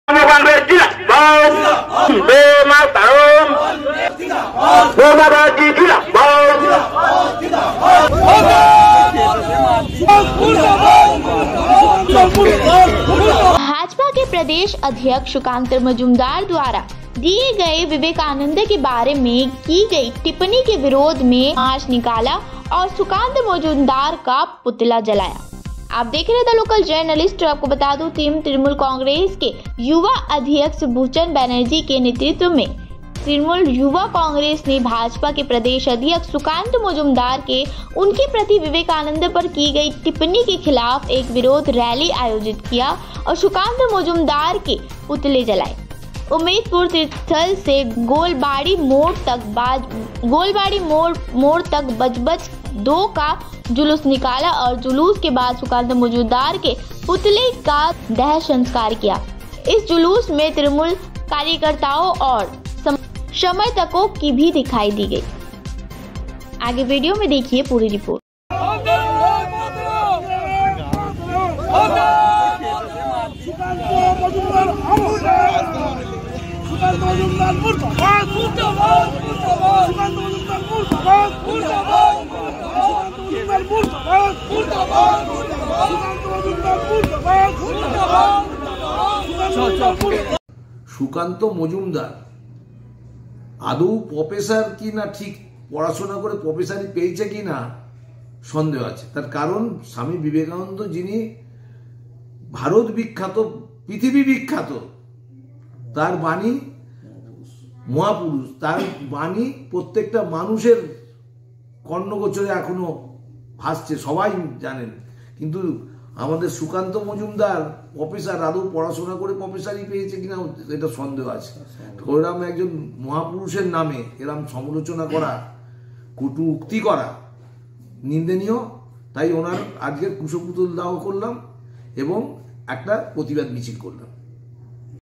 भाजपा के प्रदेश अध्यक्ष सुकांत मजूमदार द्वारा दिए गए विवेकानंद के बारे में की गई टिप्पणी के विरोध में मार्च निकाला और सुकांत मजूमदार का पुतला जलाया। आप देख रहे थे लोकल जर्नलिस्ट। आपको बता दूं, टीम तृणमूल कांग्रेस के युवा अध्यक्ष भूषण बनर्जी के नेतृत्व में तृणमूल युवा कांग्रेस ने भाजपा के प्रदेश अध्यक्ष सुकांत मजूमदार के उनके प्रति विवेकानंद पर की गई टिप्पणी के खिलाफ एक विरोध रैली आयोजित किया और सुकांत मजूमदार के पुतले जलाए। उम्मेदपुर तीर्थस्थल से गोलबाड़ी मोड़ तक बज 2 का जुलूस निकाला और जुलूस के बाद सुकांत मजूमदार के पुतले का दाह संस्कार किया। इस जुलूस में तृणमूल कार्यकर्ताओं और समर्थकों की भी दिखाई दी गई। आगे वीडियो में देखिए पूरी रिपोर्ट। সুকান্ত মজুমদার আদৌ প্রফেসর কি না, ঠিক পড়াশোনা করে প্রফেসরই পেয়েছে কি না সন্দেহ আছে। তার কারণ স্বামী বিবেকানন্দ, যিনি ভারত বিখ্যাত, পৃথিবী বিখ্যাত, তার বাণী মহাপুরুষ, তার বাণী প্রত্যেকটা মানুষের কর্ণগোচরে এখনো ভাসছে, সবাই জানেন। কিন্তু আমাদের সুকান্ত মজুমদার প্রফেসর আদৌ পড়াশোনা করে প্রফেসরই পেয়েছে কিনা এটা সন্দেহ আছে। ওরকম একজন মহাপুরুষের নামে এরকম সমালোচনা করা, কটু উক্তি করা নিন্দনীয়। তাই ওনার আজকের কুশপুতুল দাহ করলাম এবং একটা প্রতিবাদ মিছিল করলাম।